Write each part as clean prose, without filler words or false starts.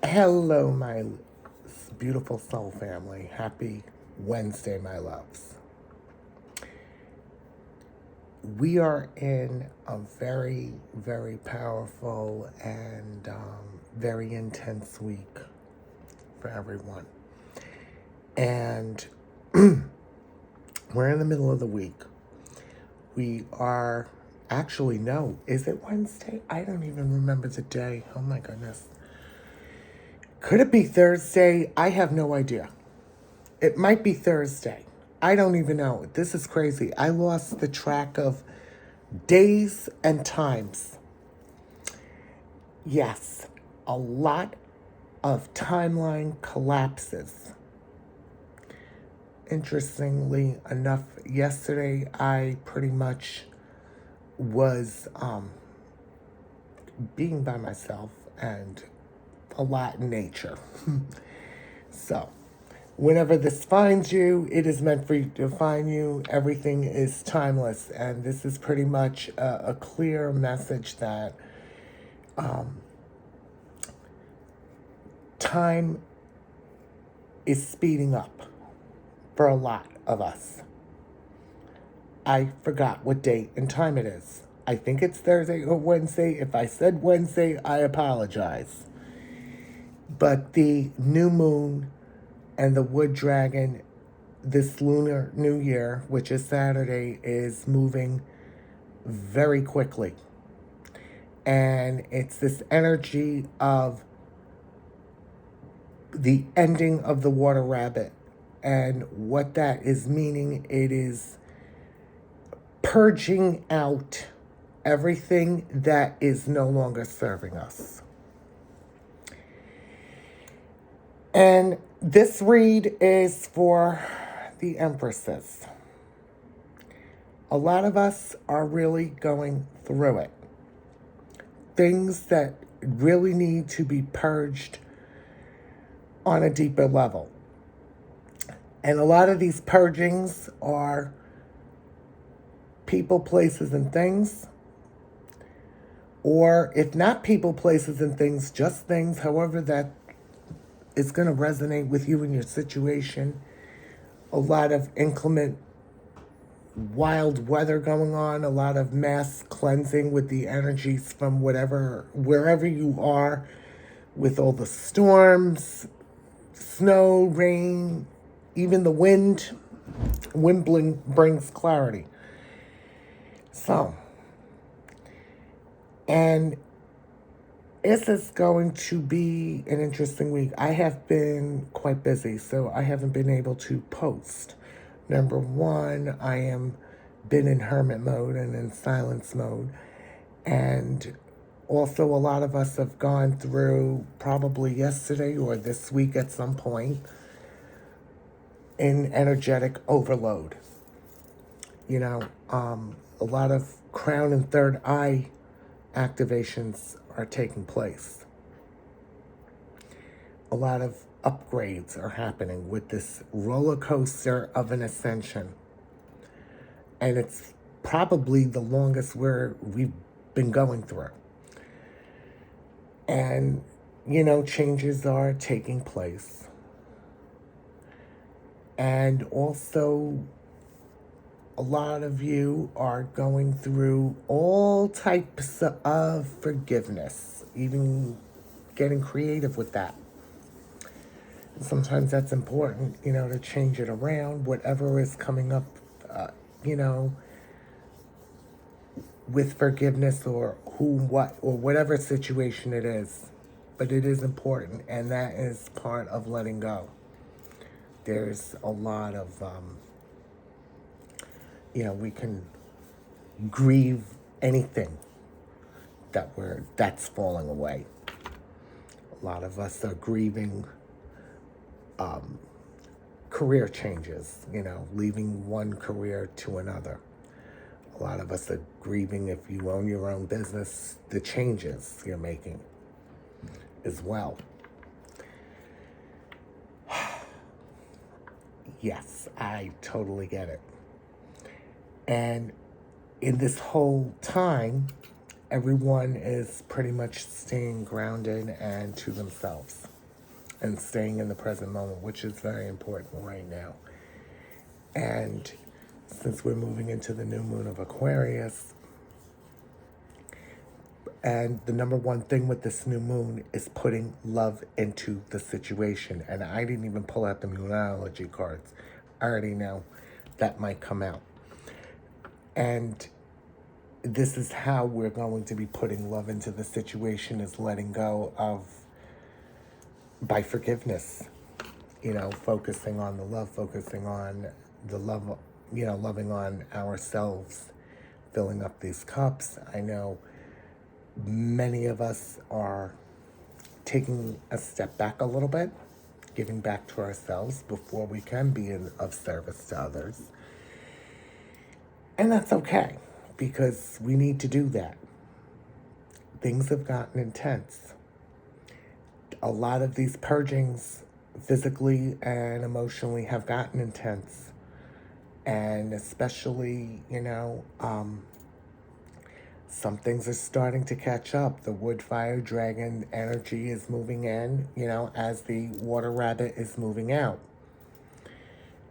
Hello, my beautiful soul family. Happy Wednesday, my loves. We are in a very, very powerful and very intense week for everyone. And we're in the middle of the week. We are actually, no, is it Wednesday? I don't even remember the day. Oh my goodness. Could it be Thursday? I have no idea. It might be Thursday. I don't even know. This is crazy. I lost the track of days and times. Yes, a lot of timeline collapses. Interestingly enough, yesterday I pretty much was being by myself and a lot in nature. So, whenever this finds you, it is meant for you to find you. Everything is timeless. And this is pretty much a clear message that time is speeding up for a lot of us. I forgot what date and time it is. I think it's Thursday or Wednesday. If I said Wednesday, I apologize. But the new moon and the wood dragon, this lunar new year, which is Saturday, is moving very quickly. And it's this energy of the ending of the water rabbit. And what that is meaning, it is purging out everything that is no longer serving us. And this read is for the Empresses. A lot of us are really going through it. Things that really need to be purged on a deeper level. And a lot of these purgings are people, places, and things. Or if not people, places, and things, just things, however that is going to resonate with you in your situation. A lot of inclement, wild weather going on, a lot of mass cleansing with the energies from wherever you are, with all the storms, snow, rain, even the wind. Wind brings clarity. So, and this is going to be an interesting week. I have been quite busy, so I haven't been able to post. Number one, I am been in hermit mode and in silence mode. And also a lot of us have gone through, probably yesterday or this week at some point, in energetic overload. A lot of crown and third eye activations are taking place. A lot of upgrades are happening with this roller coaster of an ascension. And it's probably the longest we've been going through. And, changes are taking place. And also, a lot of you are going through all types of forgiveness, even getting creative with that. And sometimes that's important, to change it around, whatever is coming up, with forgiveness or what, or whatever situation it is. But it is important, and that is part of letting go. There's a lot of, we can grieve anything that's falling away. A lot of us are grieving career changes, leaving one career to another. A lot of us are grieving, if you own your own business, the changes you're making as well. Yes, I totally get it. And in this whole time, everyone is pretty much staying grounded and to themselves. and staying in the present moment, which is very important right now. And since we're moving into the new moon of Aquarius, and the number one thing with this new moon is putting love into the situation. And I didn't even pull out the Moonology cards. I already know that might come out. And this is how we're going to be putting love into the situation, is letting go of, by forgiveness, focusing on the love, focusing on the love, loving on ourselves, filling up these cups. I know many of us are taking a step back a little bit, giving back to ourselves before we can be of service to others. And that's okay, because we need to do that. Things have gotten intense. A lot of these purgings, physically and emotionally, have gotten intense. And especially, some things are starting to catch up. The wood, fire, dragon energy is moving in, as the water rabbit is moving out.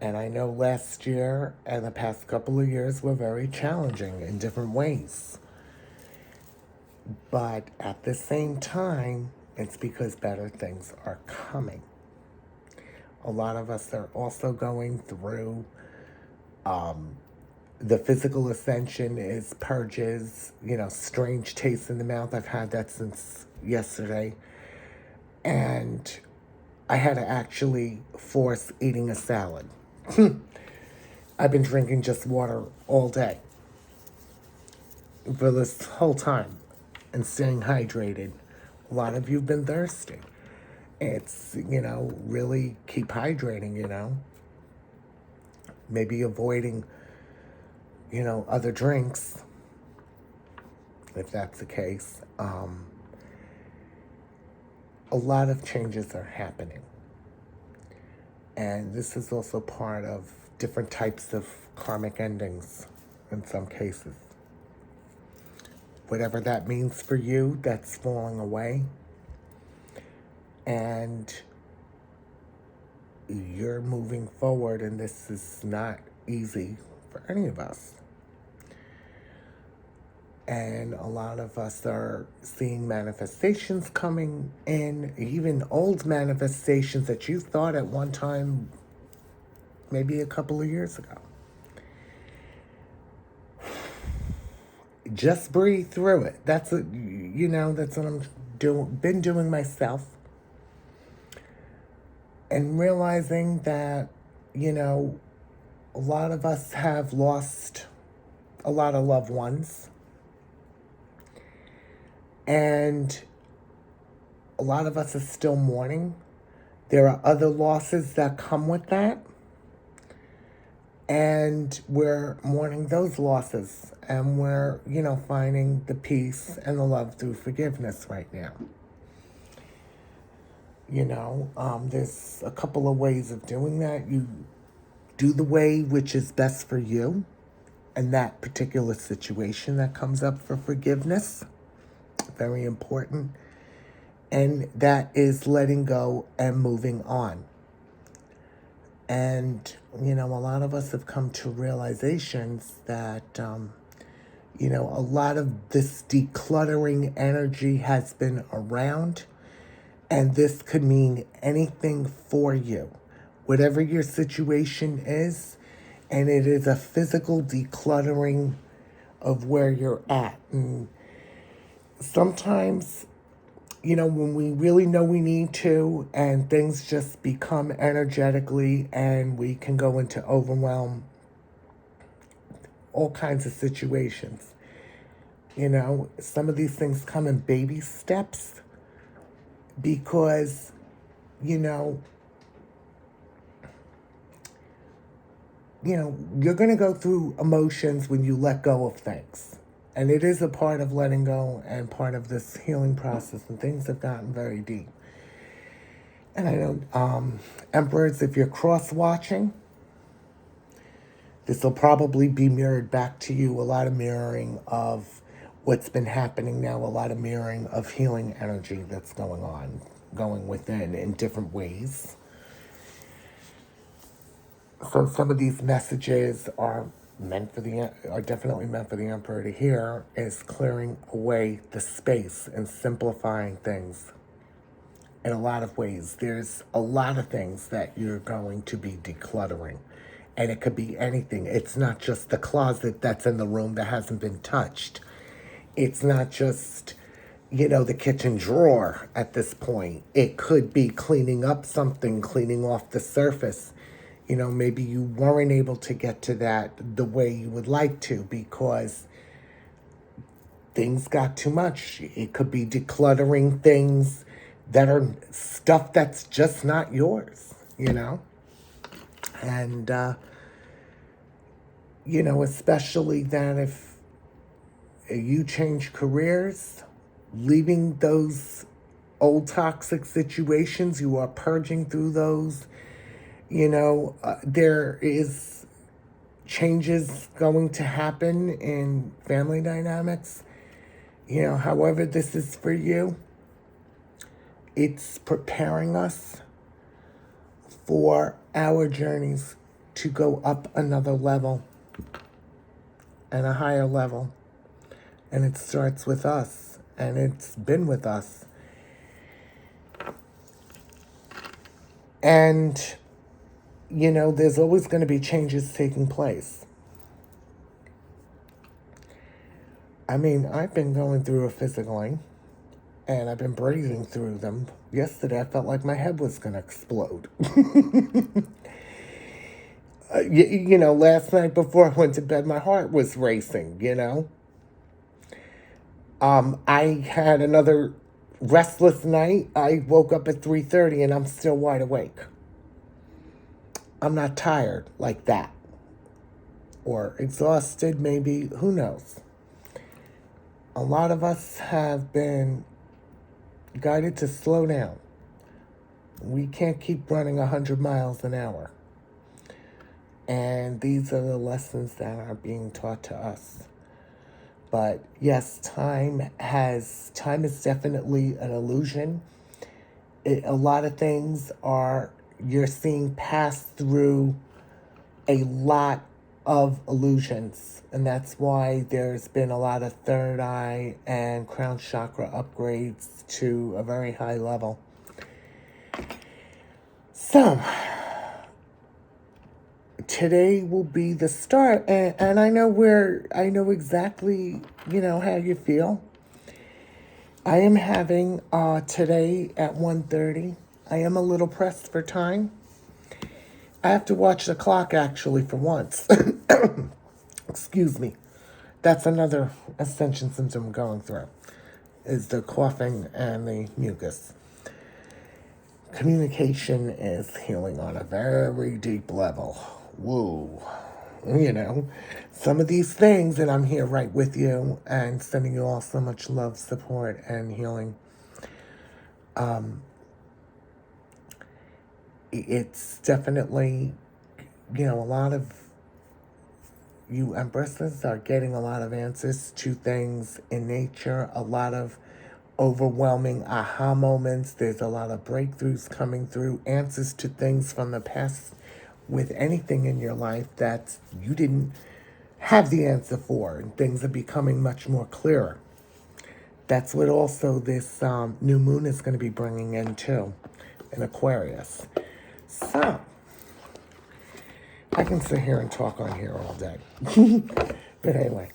And I know last year and the past couple of years were very challenging in different ways. But at the same time, it's because better things are coming. A lot of us are also going through the physical ascension is purges, strange taste in the mouth. I've had that since yesterday. And I had to actually force eating a salad. I've been drinking just water all day for this whole time and staying hydrated. A lot of you've been thirsty. It's, really keep hydrating, Maybe avoiding, other drinks, if that's the case. A lot of changes are happening. And this is also part of different types of karmic endings in some cases. Whatever that means for you, that's falling away. And you're moving forward, and this is not easy for any of us. And a lot of us are seeing manifestations coming in, even old manifestations that you thought at one time, maybe a couple of years ago. Just breathe through it. That's what I'm been doing myself. And realizing that, a lot of us have lost a lot of loved ones. And a lot of us are still mourning. There are other losses that come with that. And we're mourning those losses. And we're, finding the peace and the love through forgiveness right now. There's a couple of ways of doing that. You do the way which is best for you and that particular situation that comes up for forgiveness. Very important. And that is letting go and moving on. And, a lot of us have come to realizations that, a lot of this decluttering energy has been around. And this could mean anything for you, whatever your situation is. And it is a physical decluttering of where you're at. And sometimes, when we really know we need to, and things just become energetically, and we can go into overwhelm, all kinds of situations. Some of these things come in baby steps. Because, you're going to go through emotions when you let go of things. And it is a part of letting go and part of this healing process. And things have gotten very deep. And I know, Empress, if you're cross-watching, this will probably be mirrored back to you. A lot of mirroring of what's been happening now, a lot of mirroring of healing energy that's going on, going within in different ways. So some of these messages are definitely meant for the Emperor to hear, is clearing away the space and simplifying things in a lot of ways. There's a lot of things that you're going to be decluttering. And it could be anything. It's not just the closet that's in the room that hasn't been touched. It's not just, the kitchen drawer at this point. It could be cleaning up something, cleaning off the surface. Maybe you weren't able to get to that the way you would like to because things got too much. It could be decluttering things that are stuff that's just not yours, And, especially that if you change careers, leaving those old toxic situations, you are purging through those. There is changes going to happen in family dynamics. However this is for you, it's preparing us for our journeys to go up another level and a higher level. And it starts with us, and it's been with us. And, there's always going to be changes taking place. I mean, I've been going through a physically, and I've been breathing through them. Yesterday, I felt like my head was going to explode. Last night before I went to bed, my heart was racing, I had another restless night. I woke up at 3:30 and I'm still wide awake. I'm not tired like that. Or exhausted, maybe, who knows. A lot of us have been guided to slow down. We can't keep running 100 miles an hour. And these are the lessons that are being taught to us. But yes, time is definitely an illusion. A lot of things you're seeing pass through a lot of illusions. And that's why there's been a lot of third eye and crown chakra upgrades to a very high level. So, today will be the start, and I know exactly, how you feel. I am having today at 1:30. I am a little pressed for time. I have to watch the clock actually for once. Excuse me. That's another ascension symptom I'm going through, is the coughing and the mucus. Communication is healing on a very deep level. Woo. Some of these things, and I'm here right with you and sending you all so much love, support, and healing. It's definitely, a lot of you Empresses are getting a lot of answers to things in nature, a lot of overwhelming aha moments. There's a lot of breakthroughs coming through, answers to things from the past with anything in your life that you didn't have the answer for, and things are becoming much more clearer. That's what also this new moon is going to be bringing in too, in Aquarius. So, I can sit here and talk on here all day. But anyway,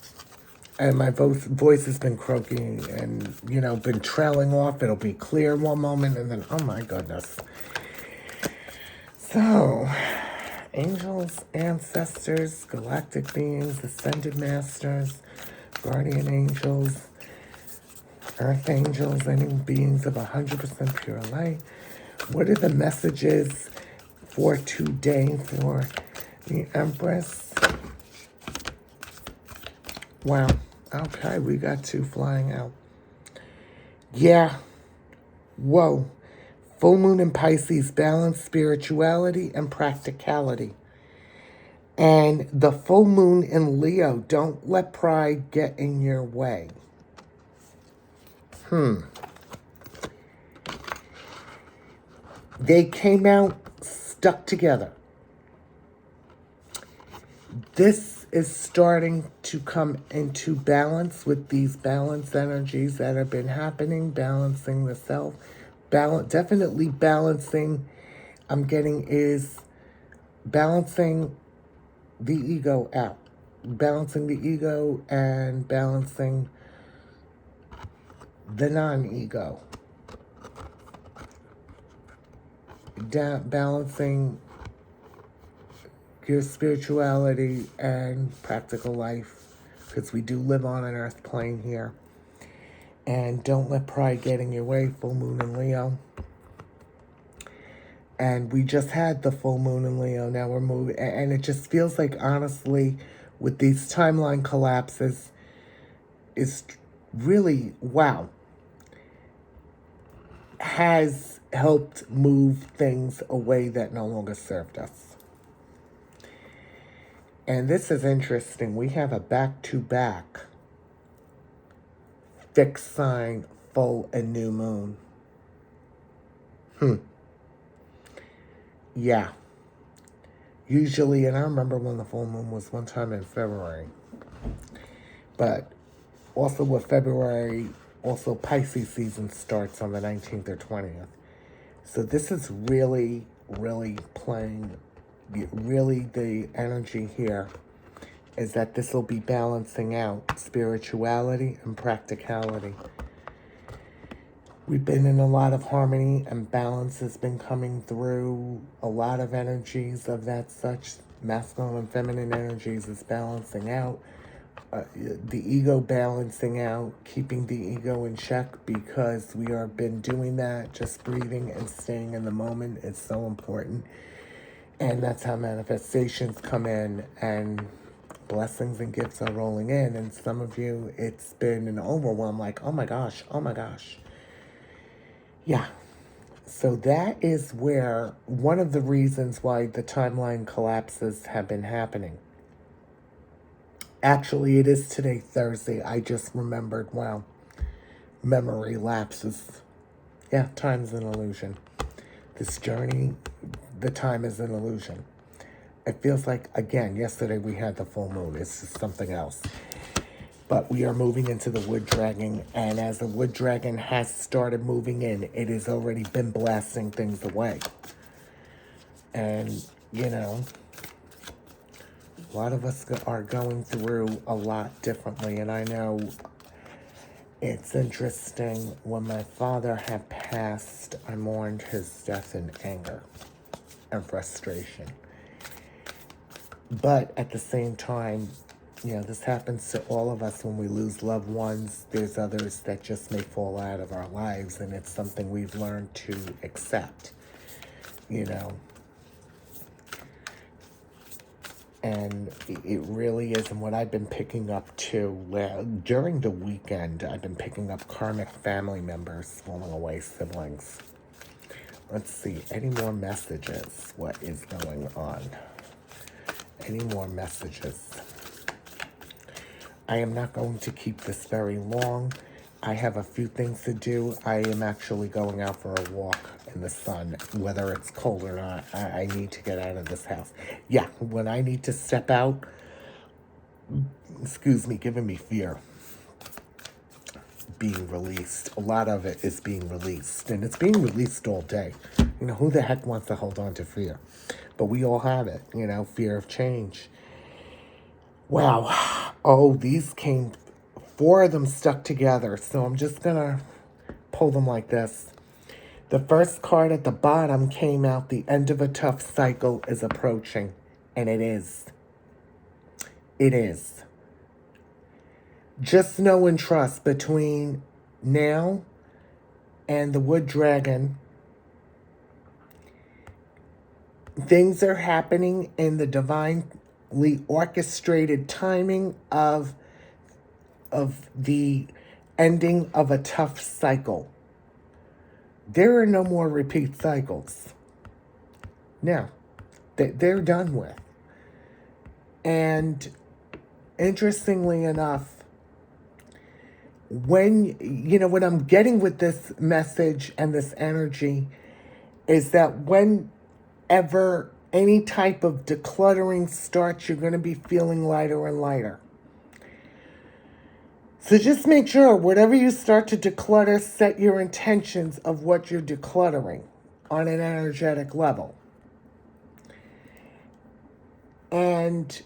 and my voice has been croaking and, been trailing off. It'll be clear one moment and then, oh my goodness. So, angels, ancestors, galactic beings, ascended masters, guardian angels, earth angels, any beings of 100% pure light. What are the messages for today for the Empress? Wow. Okay, we got two flying out. Yeah. Whoa. Full moon in Pisces, balance spirituality and practicality. And the full moon in Leo, don't let pride get in your way. They came out stuck together. This is starting to come into balance with these balance energies that have been happening, balancing the self, definitely balancing. I'm getting is balancing the ego out, balancing the ego and balancing the non-ego, balancing your spirituality and practical life, because we do live on an earth plane here. And don't let pride get in your way, full moon in Leo. And we just had the full moon in Leo. Now we're moving. And it just feels like, honestly, with these timeline collapses, is really, wow, has helped move things away that no longer served us. And this is interesting. We have a back-to-back fixed sign, full and new moon. Yeah. Usually, and I remember when the full moon was one time in February. But also with February, also Pisces season starts on the 19th or 20th. So this is really, really playing, really the energy here is that this will be balancing out spirituality and practicality. We've been in a lot of harmony and balance has been coming through. A lot of energies of that such masculine and feminine energies is balancing out. The ego balancing out, keeping the ego in check, because we have been doing that, just breathing and staying in the moment is so important. And that's how manifestations come in and blessings and gifts are rolling in. And some of you, it's been an overwhelm, like, oh my gosh, oh my gosh. Yeah. So that is where one of the reasons why the timeline collapses have been happening. Actually, it is today, Thursday. I just remembered. Wow. Memory lapses. Yeah, time's an illusion. This journey, the time is an illusion. It feels like, again, yesterday we had the full moon. It's just something else. But we are moving into the wood dragon. And as the wood dragon has started moving in, it has already been blasting things away. And, you know, a lot of us are going through a lot differently. And I know it's interesting. When my father had passed, I mourned his death in anger and frustration. But at the same time, you know, this happens to all of us when we lose loved ones. There's others that just may fall out of our lives, and it's something we've learned to accept, you know. And it really is, and what I've been picking up too, during the weekend, I've been picking up karmic family members falling away, siblings. Let's see, any more messages? What is going on? Any more messages? I am not going to keep this very long. I have a few things to do. I am actually going out for a walk in the sun, whether it's cold or not. I need to get out of this house. Yeah, when I need to step out, excuse me, giving me fear. Being released. A lot of it is being released, and it's being released all day. You know, who the heck wants to hold on to fear? But we all have it, you know, fear of change. Wow. Oh, these came, 4 of them stuck together. So I'm just going to pull them like this. The first card at the bottom came out, the end of a tough cycle is approaching. And it is. It is. Just know and trust between now and the wood dragon, things are happening in the divinely orchestrated timing of the ending of a tough cycle. There are no more repeat cycles. Now, they're done with. And interestingly enough, what I'm getting with this message and this energy is that whenever any type of decluttering starts, you're going to be feeling lighter and lighter. So just make sure, whatever you start to declutter, set your intentions of what you're decluttering on an energetic level. And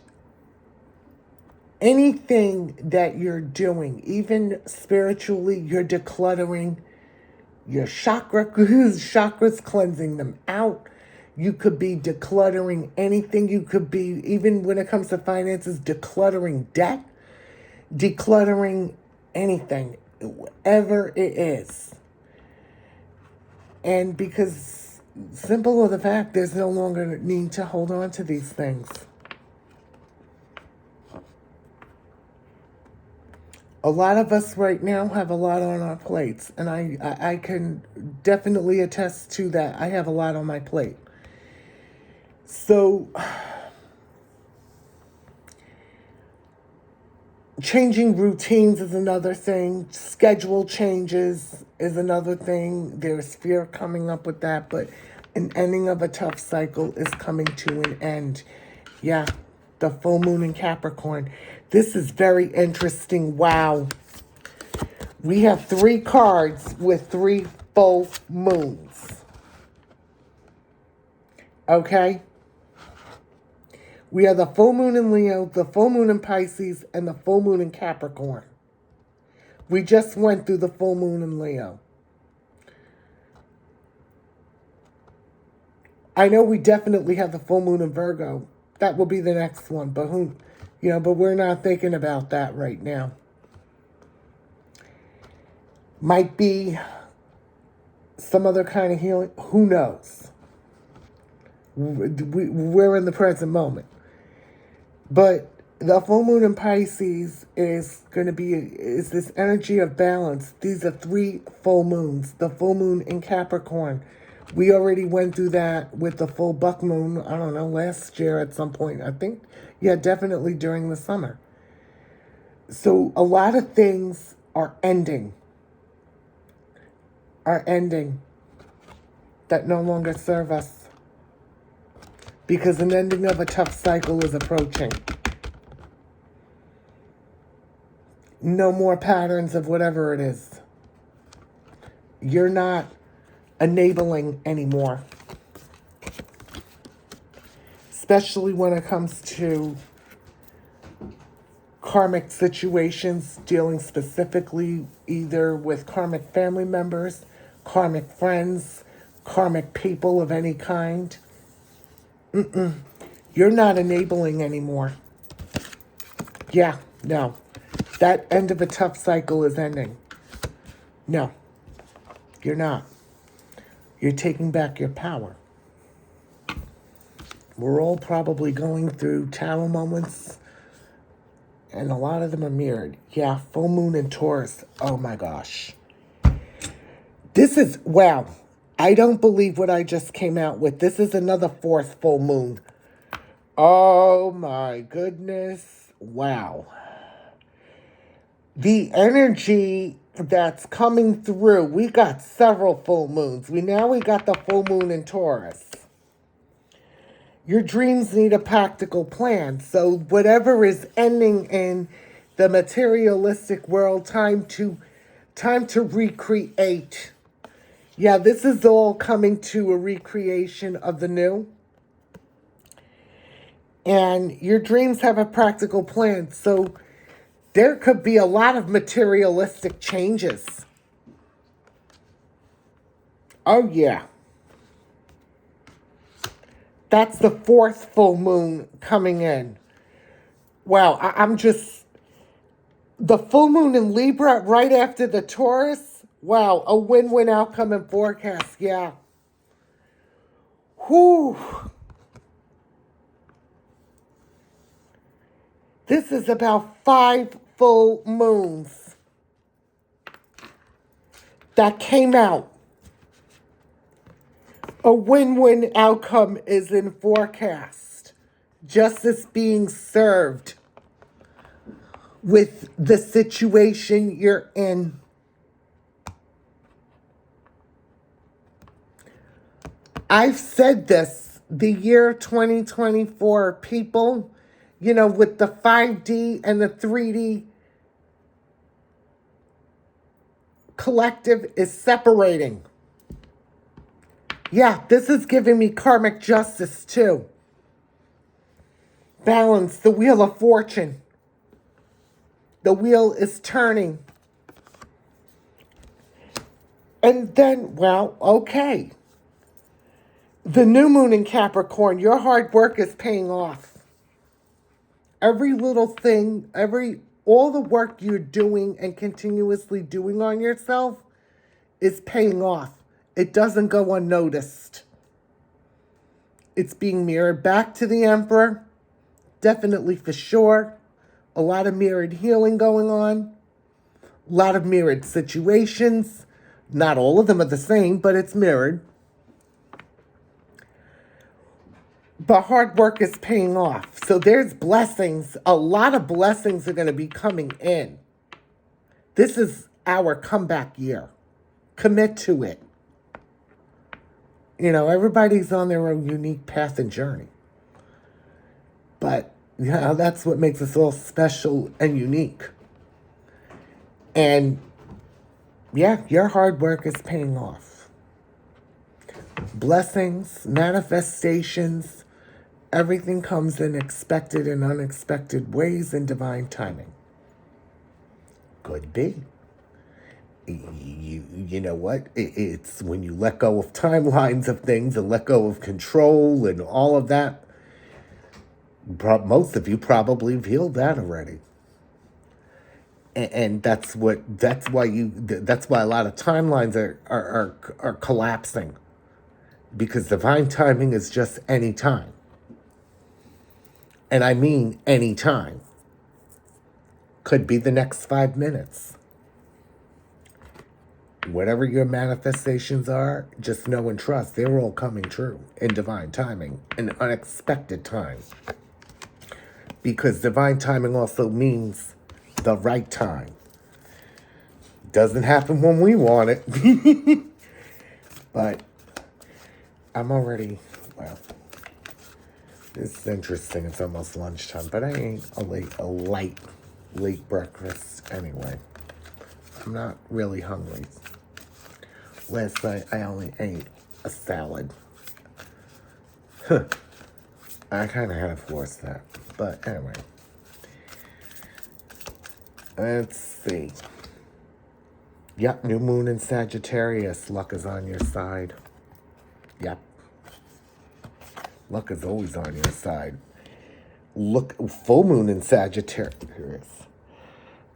anything that you're doing, even spiritually, you're decluttering your chakras, cleansing them out. You could be decluttering anything. You could be, even when it comes to finances, decluttering debt, decluttering anything, whatever it is. And because, simple of the fact, there's no longer need to hold on to these things. A lot of us right now have a lot on our plates, and I can definitely attest to that. I have a lot on my plate. So, changing routines is another thing. Schedule changes is another thing. There's fear coming up with that, but an ending of a tough cycle is coming to an end. Yeah, the full moon in Capricorn. This is very interesting. Wow. We have 3 cards with 3 full moons. Okay? We have the full moon in Leo, the full moon in Pisces, and the full moon in Capricorn. We just went through the full moon in Leo. I know we definitely have the full moon in Virgo. That will be the next one, but but we're not thinking about that right now. Might be some other kind of healing. Who knows? We're in the present moment. But the full moon in Pisces is this energy of balance. These are 3 full moons. The full moon in Capricorn. We already went through that with the full buck moon, I don't know, last year at some point. I think, yeah, definitely during the summer. So a lot of things are ending that no longer serve us, because an ending of a tough cycle is approaching. No more patterns of whatever it is. You're not enabling anymore, especially when it comes to karmic situations, dealing specifically either with karmic family members, karmic friends, karmic people of any kind. You're not enabling anymore. Yeah, no. That end of a tough cycle is ending. No, you're not. You're taking back your power. We're all probably going through tarot moments, and a lot of them are mirrored. Yeah, full moon in Taurus. Oh my gosh. This is, wow. I don't believe what I just came out with. This is another 4th full moon. Oh my goodness. Wow. The energy that's coming through. We got several full moons. We got the full moon in Taurus. Your dreams need a practical plan. So whatever is ending in the materialistic world, time to recreate. Yeah, this is all coming to a recreation of the new. And your dreams have a practical plan. So there could be a lot of materialistic changes. Oh, yeah. That's the 4th full moon coming in. Wow, I'm just... The full moon in Libra right after the Taurus. Wow, a win-win outcome and forecast. Yeah. Whew. This is about 5 full moons that came out. A win-win outcome is in forecast. Justice being served. with the situation you're in. I've said this, the year 2024, people, with the 5D and the 3D collective is separating. Yeah, this is giving me karmic justice too. Balance, the wheel of fortune. The wheel is turning. And then, well, okay. The new moon in Capricorn, your hard work is paying off. Every little thing, all the work you're doing and continuously doing on yourself is paying off. It doesn't go unnoticed. It's being mirrored back to the Emperor. Definitely for sure. A lot of mirrored healing going on. A lot of mirrored situations. Not all of them are the same, but it's mirrored. But hard work is paying off. So there's blessings. A lot of blessings are going to be coming in. This is our comeback year. Commit to it. Everybody's on their own unique path and journey. But, that's what makes us all special and unique. And, yeah, your hard work is paying off. Blessings, manifestations, everything comes in expected and unexpected ways in divine timing. Could be. You know what? It's when you let go of timelines of things and let go of control and all of that. Most of you probably have healed that already. And that's why a lot of timelines are collapsing. Because divine timing is just any time. And I mean any time. Could be the next 5 minutes. Whatever your manifestations are, just know and trust they're all coming true in divine timing, in unexpected time. Because divine timing also means the right time. Doesn't happen when we want it. But I'm already, this is interesting. It's almost lunchtime, but I ate a late breakfast anyway. I'm not really hungry. Last night, I only ate a salad. I kind of had to force that. But anyway. Let's see. Yep, new moon in Sagittarius. Luck is on your side. Yep. Luck is always on your side. Look, full moon in Sagittarius.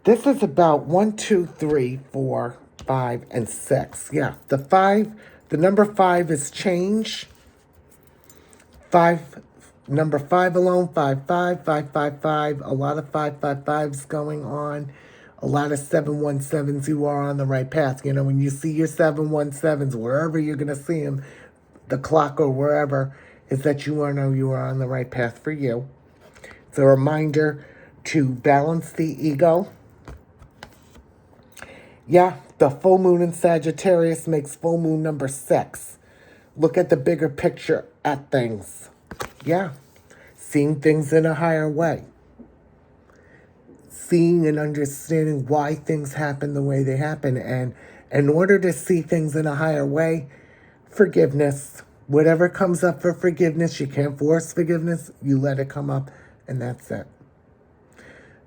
This is about 1, 2, 3, 4, 5, and 6. Yeah, the number 5 is change. Number 5 alone, 5, 5, 5, 5, 5. A lot of 5, 5, 5s going on. A lot of 717s. You are on the right path. When you see your 717s, wherever you're going to see them, the clock or wherever, is that you know you are on the right path for you. It's a reminder to balance the ego. Yeah, the full moon in Sagittarius makes full moon number 6. Look at the bigger picture at things. Yeah, seeing things in a higher way. Seeing and understanding why things happen the way they happen. And in order to see things in a higher way, forgiveness. Whatever comes up for forgiveness, you can't force forgiveness. You let it come up, and that's it.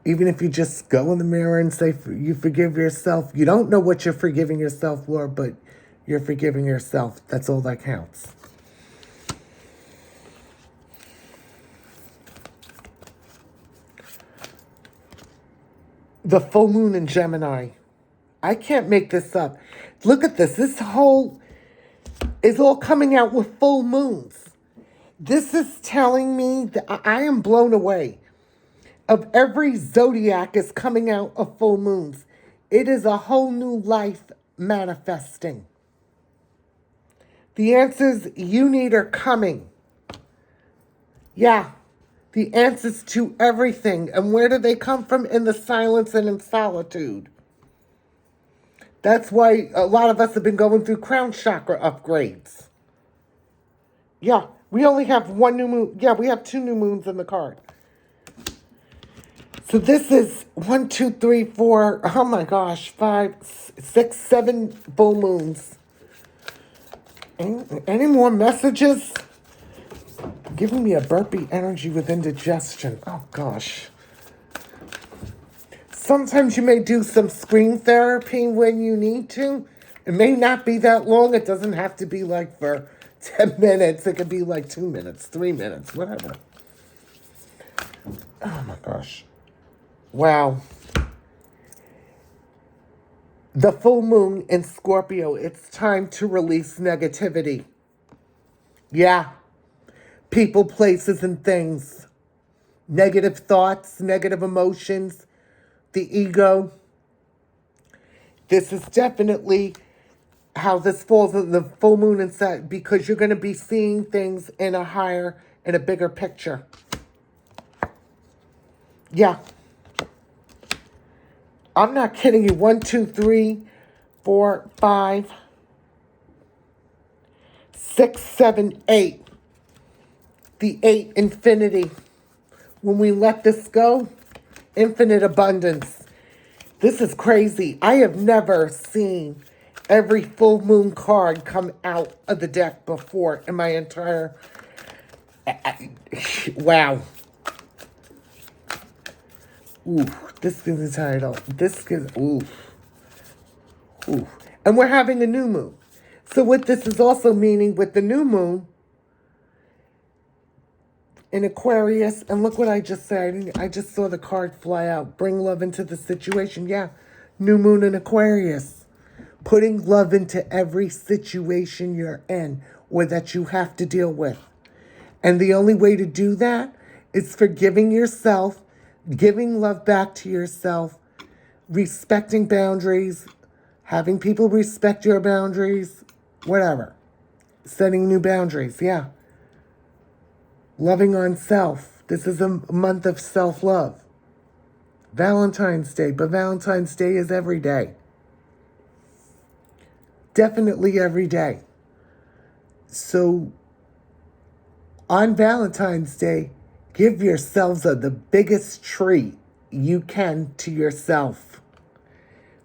Even if you just go in the mirror and say you forgive yourself, you don't know what you're forgiving yourself for, but you're forgiving yourself. That's all that counts. The full moon in Gemini. I can't make this up. Look at this. This whole is all coming out with full moons. This is telling me that I am blown away. Of every zodiac is coming out of full moons. It is a whole new life manifesting. The answers you need are coming. Yeah, The answers to everything. And where do they come from? In the silence and in solitude. That's why a lot of us have been going through crown chakra upgrades. Yeah, we only have one new moon. Yeah, we have 2 new moons in the card. So this is 1, 2, 3, 4, oh my gosh, 5, 6, 7 full moons. Any more messages? Giving me a burpee energy with indigestion. Oh gosh. Sometimes you may do some screen therapy when you need to. It may not be that long. It doesn't have to be like for 10 minutes. It could be like 2 minutes, 3 minutes, whatever. Oh my gosh. Wow. The full moon in Scorpio, it's time to release negativity. Yeah. People, places, and things. Negative thoughts, negative emotions, the ego. This is definitely how this falls in the full moon and set, because you're going to be seeing things in a bigger picture. Yeah. I'm not kidding you. 1, 2, 3, 4, 5, 6, 7, 8. The 8, infinity. When we let this go, infinite abundance. This is crazy. I have never seen every full moon card come out of the deck before in my entire... Wow. Ooh, this is the title. This is... Ooh. Ooh. And we're having a new moon. So what this is also meaning with the new moon in Aquarius, and look what I just said. I just saw the card fly out. Bring love into the situation. Yeah, new moon in Aquarius. Putting love into every situation you're in or that you have to deal with. And the only way to do that is forgiving yourself, giving love back to yourself, respecting boundaries, having people respect your boundaries, whatever. Setting new boundaries, yeah. Loving on self. This is a month of self-love. Valentine's Day, but Valentine's Day is every day. Definitely every day. So, on Valentine's Day, give yourselves the biggest treat you can to yourself.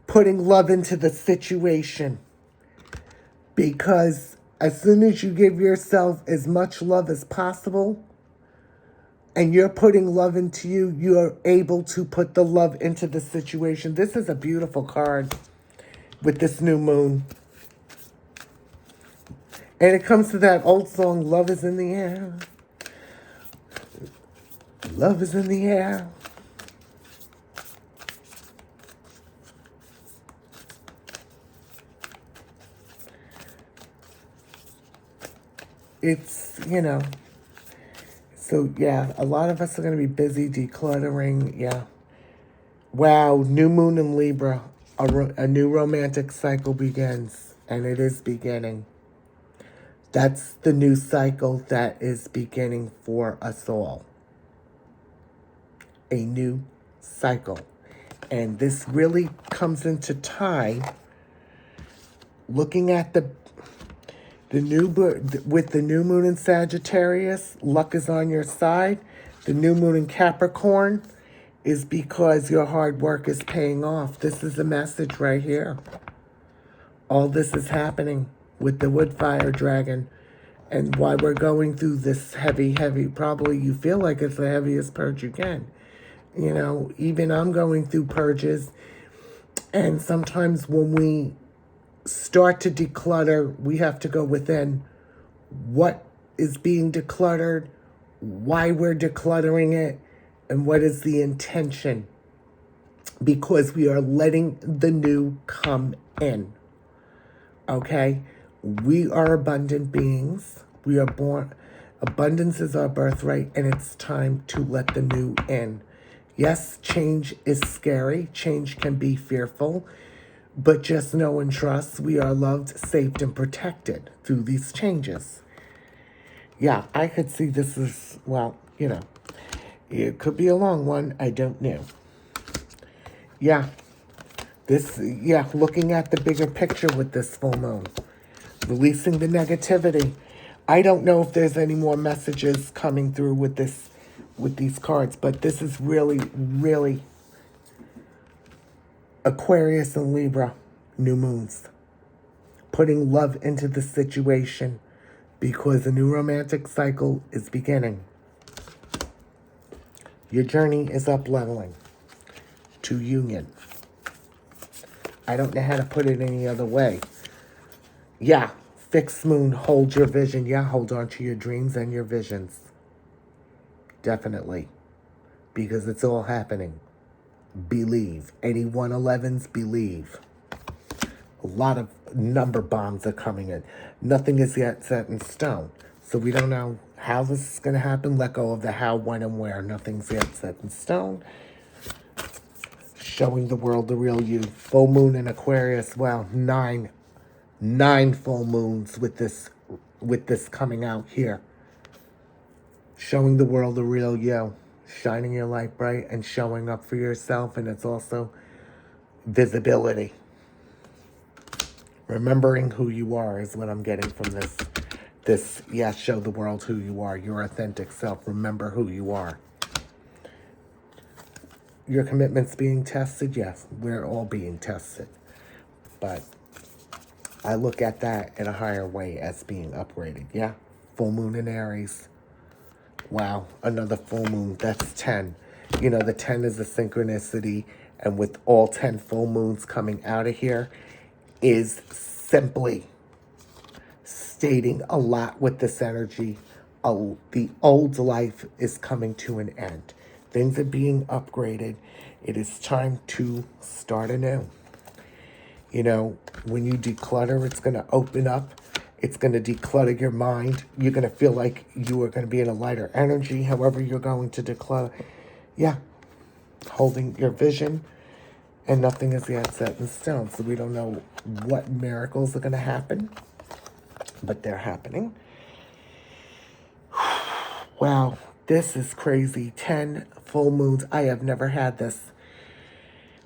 Putting love into the situation. Because as soon as you give yourself as much love as possible, and you're putting love into you, you're able to put the love into the situation. This is a beautiful card with this new moon. And it comes to that old song, Love is in the Air. Love is in the air. It's, so yeah, a lot of us are going to be busy decluttering. Yeah. Wow, new moon in Libra. A new romantic cycle begins, and it is beginning. That's the new cycle that is beginning for us all. A new cycle. And this really comes into tie looking at with the new moon in Sagittarius, luck is on your side. The new moon in Capricorn is because your hard work is paying off. This is the message right here. All this is happening with the wood fire dragon, and why we're going through this heavy, probably you feel like it's the heaviest purge you can. Even I'm going through purges, and sometimes when we start to declutter, we have to go within what is being decluttered, why we're decluttering it, and what is the intention, because we are letting the new come in. Okay? We are abundant beings. We are born. Abundance is our birthright, and it's time to let the new in. Yes, change is scary. Change can be fearful. But just know and trust we are loved, safe, and protected through these changes. Yeah, I could see this as, well, It could be a long one. I don't know. Yeah. Looking at the bigger picture with this full moon. Releasing the negativity. I don't know if there's any more messages coming through with these cards, but this is really, really Aquarius and Libra new moons. Putting love into the situation because a new romantic cycle is beginning. Your journey is up leveling to union. I don't know how to put it any other way. Yeah, fixed moon, hold your vision. Yeah, hold on to your dreams and your visions. Definitely. Because it's all happening. Believe. Any 111s, believe. A lot of number bombs are coming in. Nothing is yet set in stone. So we don't know how this is going to happen. Let go of the how, when, and where. Nothing's yet set in stone. Showing the world the real you. Full moon in Aquarius. Well, nine full moons with this coming out here. Showing the world the real you. Shining your light bright and showing up for yourself. And it's also visibility. Remembering who you are is what I'm getting from this. Yes, show the world who you are. Your authentic self. Remember who you are. Your commitment's being tested. Yes, we're all being tested. But I look at that in a higher way as being upgraded. Yeah, full moon in Aries. Wow, another full moon. That's 10. You know, the 10 is a synchronicity. And with all 10 full moons coming out of here is simply stating a lot with this energy. The old life is coming to an end. Things are being upgraded. It is time to start anew. You know, when you declutter, it's going to open up. It's going to declutter your mind. You're going to feel like you are going to be in a lighter energy, however you're going to declutter. Yeah, holding your vision, and nothing is yet set in stone. So we don't know what miracles are going to happen, but they're happening. Wow, this is crazy. 10 full moons. I have never had this.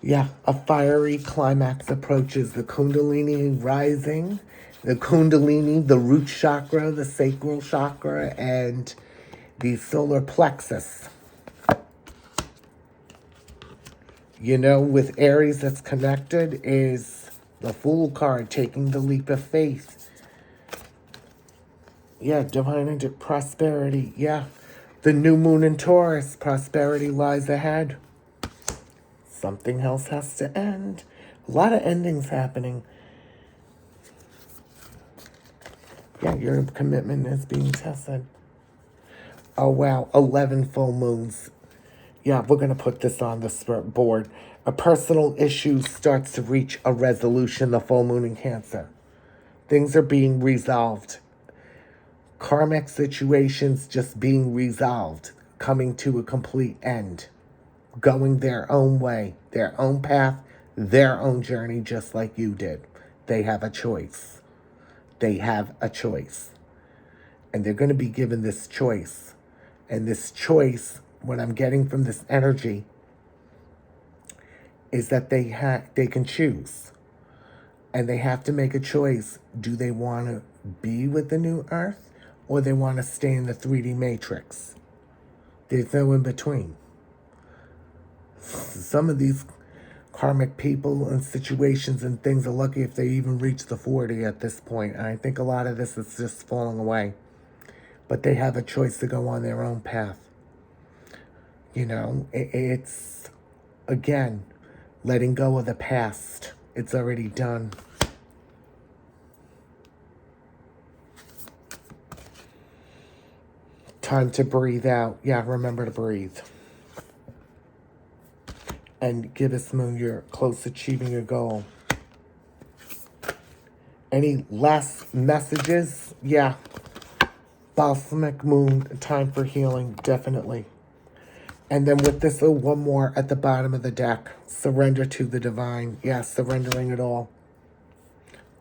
Yeah, a fiery climax approaches. The Kundalini rising. The Kundalini, the root chakra, the sacral chakra, and the solar plexus. You know, with Aries that's connected is the Fool card, taking the leap of faith. Yeah, divine into prosperity. Yeah, the new moon in Taurus, prosperity lies ahead. Something else has to end. A lot of endings happening. Yeah, your commitment is being tested. Oh, wow. 11 full moons. Yeah, we're going to put this on the board. A personal issue starts to reach a resolution, the full moon in Cancer. Things are being resolved. Karmic situations just being resolved, coming to a complete end. Going their own way, their own path, their own journey, just like you did. They have a choice. They have a choice. And they're going to be given this choice. And this choice, what I'm getting from this energy, is that they can choose. And they have to make a choice. Do they want to be with the new earth, or they want to stay in the 3D matrix? There's no in between. Some of these karmic people and situations and things are lucky if they even reach the 40 at this point. And I think a lot of this is just falling away. But they have a choice to go on their own path. You know, it's, again, letting go of the past. It's already done. Time to breathe out. Yeah, remember to breathe. And give this moon you're close to achieving your goal. Any last messages? Yeah. Balsamic moon, time for healing, definitely. And then with this, one more at the bottom of the deck. Surrender to the divine. Yeah, surrendering it all.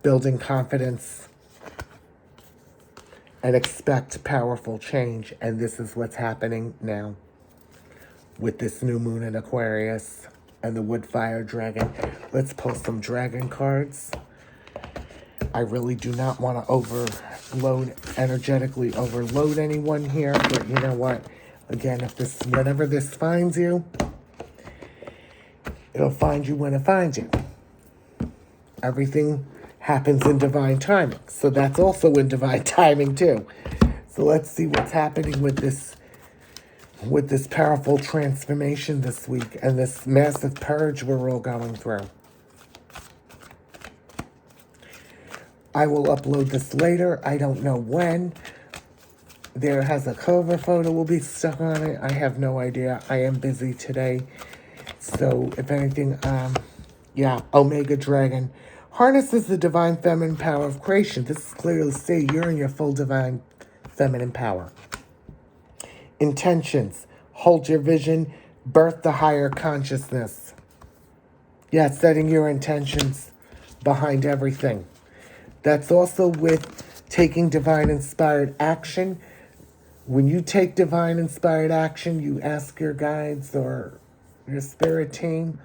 Building confidence. And expect powerful change. And this is what's happening now. with this new moon in Aquarius and the wood fire dragon. Let's pull some dragon cards. I really do not want to energetically overload anyone here, but you know what? Again, whenever this finds you, it'll find you when it finds you. Everything happens in divine timing. So that's also in divine timing too. So let's see what's happening with this powerful transformation this week and this massive purge we're all going through. I will upload this later. I don't know when. There has a cover photo will be stuck on it. I have no idea. I am busy today. So if anything, Omega Dragon harnesses the divine feminine power of creation. This is clearly stated. You're in your full divine feminine power. Intentions. Hold your vision. Birth the higher consciousness. Yeah, setting your intentions behind everything. That's also with taking divine inspired action. When you take divine inspired action, you ask your guides or your spirit team,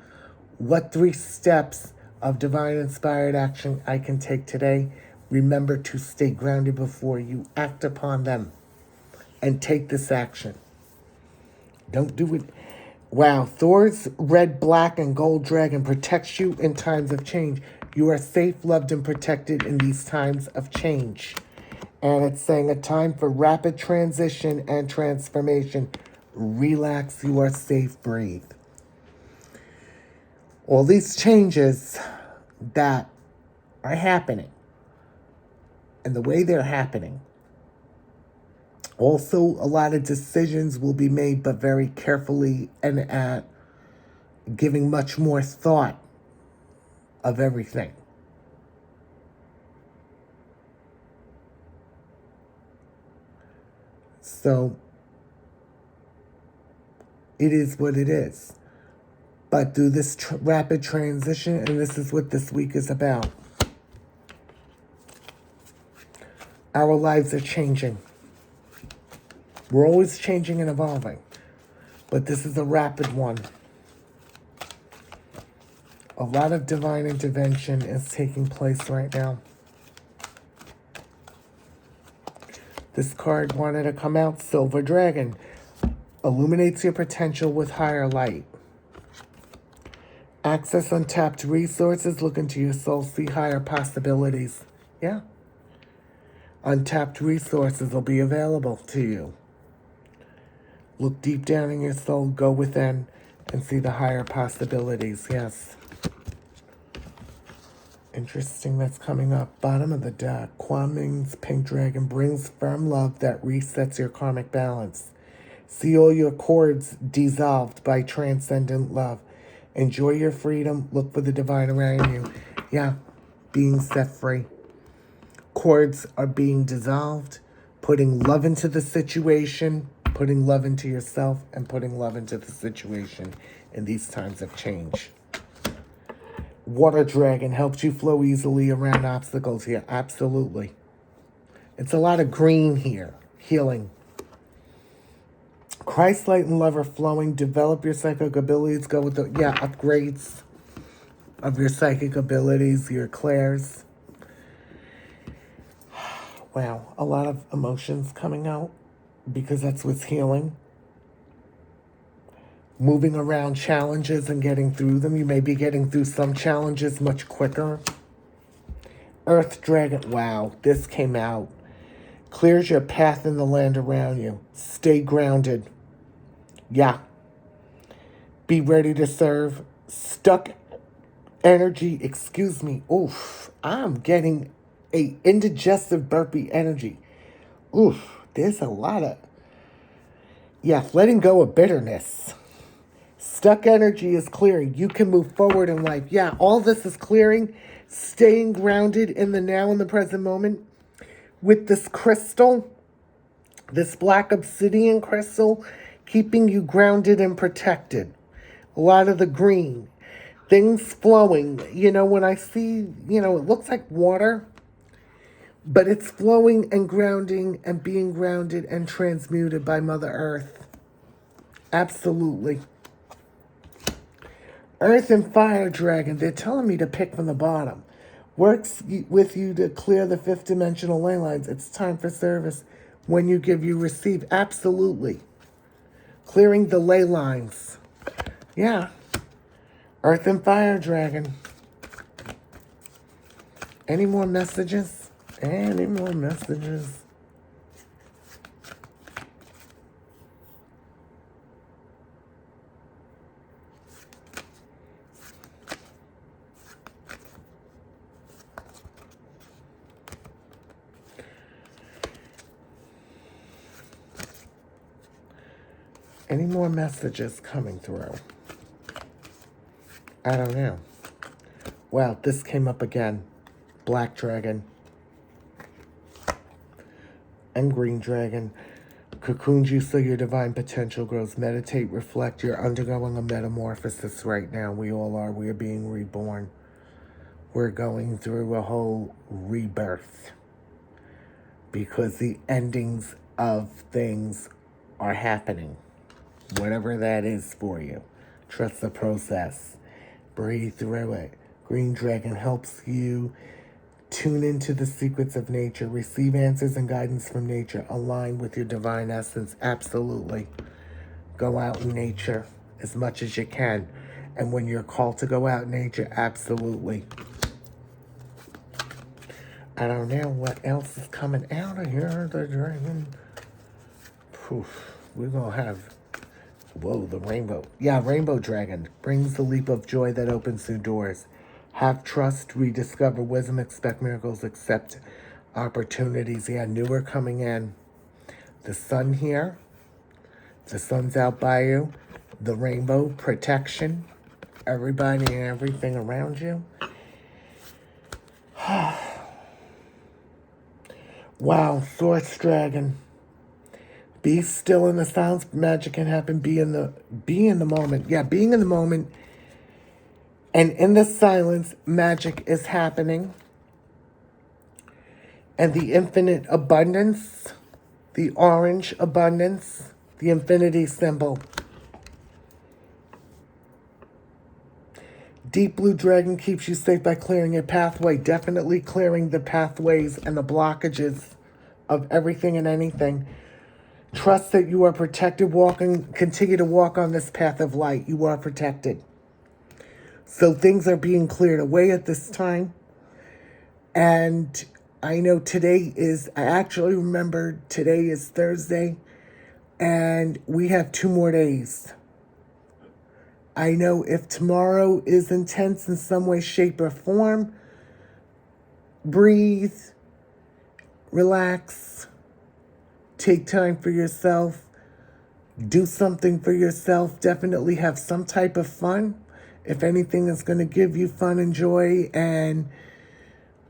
what 3 steps of divine inspired action I can take today? Remember to stay grounded before you act upon them and take this action. Don't do it. Wow, Thor's red, black, and gold dragon protects you in times of change. You are safe, loved, and protected in these times of change. And it's saying a time for rapid transition and transformation. Relax, you are safe, breathe. All these changes that are happening and the way they're happening. Also, a lot of decisions will be made, but very carefully and at giving much more thought of everything. So, it is what it is. But through this rapid transition, and this is what this week is about, our lives are changing. We're always changing and evolving. But this is a rapid one. A lot of divine intervention is taking place right now. This card wanted to come out, Silver Dragon. Illuminates your potential with higher light. Access untapped resources. Look into your soul. See higher possibilities. Yeah. Untapped resources will be available to you. Look deep down in your soul. Go within and see the higher possibilities. Yes. Interesting, that's coming up. Bottom of the deck. Kwang Ming's Pink Dragon brings firm love that resets your karmic balance. See all your cords dissolved by transcendent love. Enjoy your freedom. Look for the divine around you. Yeah, being set free. Cords are being dissolved. Putting love into the situation. Putting love into yourself. And putting love into the situation in these times of change. Water Dragon helps you flow easily around obstacles here. Absolutely. It's a lot of green here. Healing. Christ, light, and love are flowing. Develop your psychic abilities. Go with the, upgrades of your psychic abilities, your clairs. Wow, a lot of emotions coming out because that's what's healing. Moving around challenges and getting through them. You may be getting through some challenges much quicker. Earth Dragon. Wow, this came out. Clears your path in the land around you. Stay grounded. Yeah. Be ready to serve. Stuck energy. Excuse me. Oof. I'm getting a indigestive burpee energy. Oof. There's a lot of... Yeah, letting go of bitterness. Stuck energy is clearing. You can move forward in life. Yeah, all this is clearing. Staying grounded in the now and the present moment. With this crystal, this black obsidian crystal, keeping you grounded and protected. A lot of the green. Things flowing. You know, when I see, it looks like water. But it's flowing and grounding and being grounded and transmuted by Mother Earth. Absolutely. Earth and Fire Dragon, they're telling me to pick from the bottom. Works with you to clear the fifth dimensional ley lines. It's time for service. When you give, you receive. Absolutely. Clearing the ley lines. Yeah. Earth and Fire Dragon. Any more messages? Any more messages? Any more messages coming through? I don't know. Wow, this came up again. Black Dragon. And Green Dragon. Cocoons you so your divine potential grows. Meditate, reflect. You're undergoing a metamorphosis right now. We all are. We are being reborn. We're going through a whole rebirth. Because the endings of things are happening. Whatever that is for you. Trust the process. Breathe through it. Green Dragon helps you tune into the secrets of nature. Receive answers and guidance from nature. Align with your divine essence. Absolutely. Go out in nature as much as you can. And when you're called to go out in nature, absolutely. I don't know what else is coming out of here. The dragon. Poof. We're going to have... Whoa, the rainbow. Yeah, Rainbow Dragon brings the leap of joy that opens new doors. Have trust, rediscover wisdom, expect miracles, accept opportunities. Yeah, newer coming in. The sun here. The sun's out by you. The rainbow, protection. Everybody and everything around you. Wow, Source Dragon. Be still in the silence. Magic can happen. Be in the moment. Yeah, being in the moment. And in the silence, magic is happening. And the infinite abundance, the orange abundance, the infinity symbol. Deep Blue Dragon keeps you safe by clearing your pathway. Definitely clearing the pathways and the blockages of everything and anything. Trust that you are protected. Continue to walk on this path of light. You are protected. So things are being cleared away at this time. And I know I actually remember today is Thursday. And we have 2 more days. I know if tomorrow is intense in some way, shape, or form, breathe, relax. Take time for yourself. Do something for yourself. Definitely have some type of fun. If anything is going to give you fun and joy, and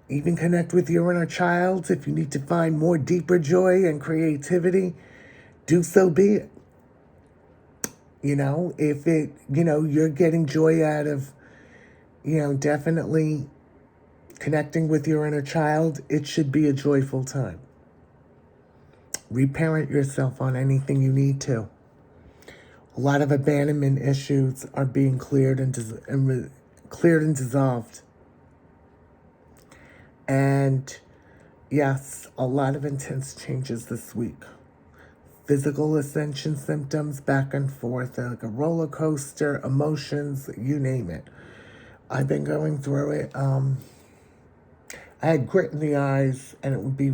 even connect with your inner child. If you need to find more deeper joy and creativity, do so be it. If you're getting joy out of, definitely connecting with your inner child, it should be a joyful time. Reparent yourself on anything you need to. A lot of abandonment issues are being cleared and dissolved. And yes, a lot of intense changes this week. Physical ascension symptoms back and forth, like a roller coaster, emotions, you name it. I've been going through it. I had grit in the eyes, and it would be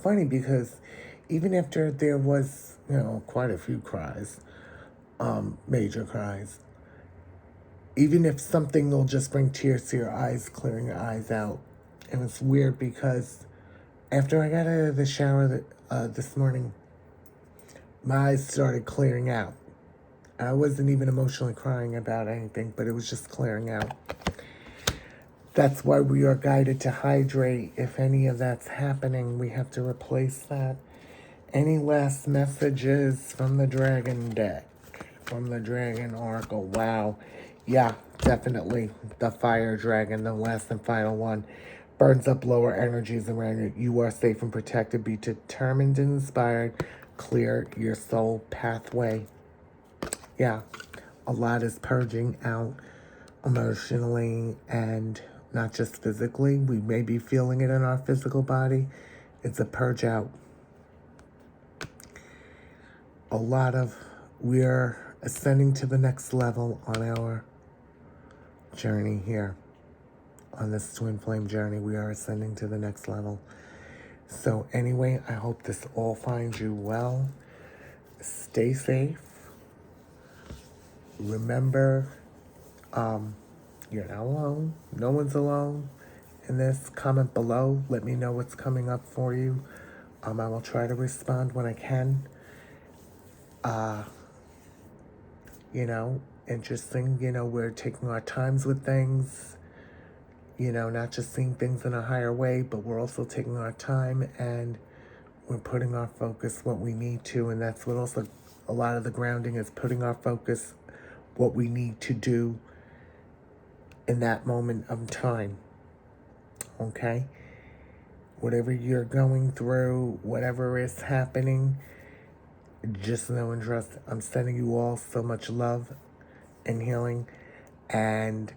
funny because even after there was, quite a few cries, major cries, even if something will just bring tears to your eyes, clearing your eyes out. And it's weird because after I got out of the shower this morning, my eyes started clearing out. I wasn't even emotionally crying about anything, but it was just clearing out. That's why we are guided to hydrate. If any of that's happening, we have to replace that. Any last messages from the Dragon deck? From the Dragon Oracle? Wow. Yeah, definitely. The Fire Dragon, the last and final one. Burns up lower energies around you. You are safe and protected. Be determined and inspired. Clear your soul pathway. Yeah, a lot is purging out emotionally and not just physically. We may be feeling it in our physical body. It's a purge out. We're ascending to the next level on our journey here. On this twin flame journey, we are ascending to the next level. So anyway, I hope this all finds you well. Stay safe. Remember, you're not alone. No one's alone in this. Comment below. Let me know what's coming up for you. I will try to respond when I can. Interesting. We're taking our times with things. Not just seeing things in a higher way, but we're also taking our time and we're putting our focus what we need to. And that's what also a lot of the grounding is, putting our focus what we need to do in that moment of time. Okay? Whatever you're going through, whatever is happening, just know and trust. I'm sending you all so much love and healing, and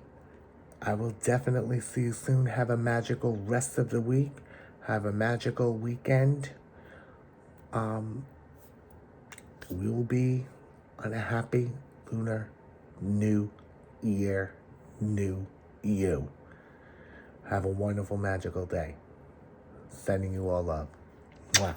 I will definitely see you soon. Have a magical rest of the week. Have a magical weekend. We will be on a happy lunar new year, new you. Have a wonderful, magical day. Sending you all love. Mwah.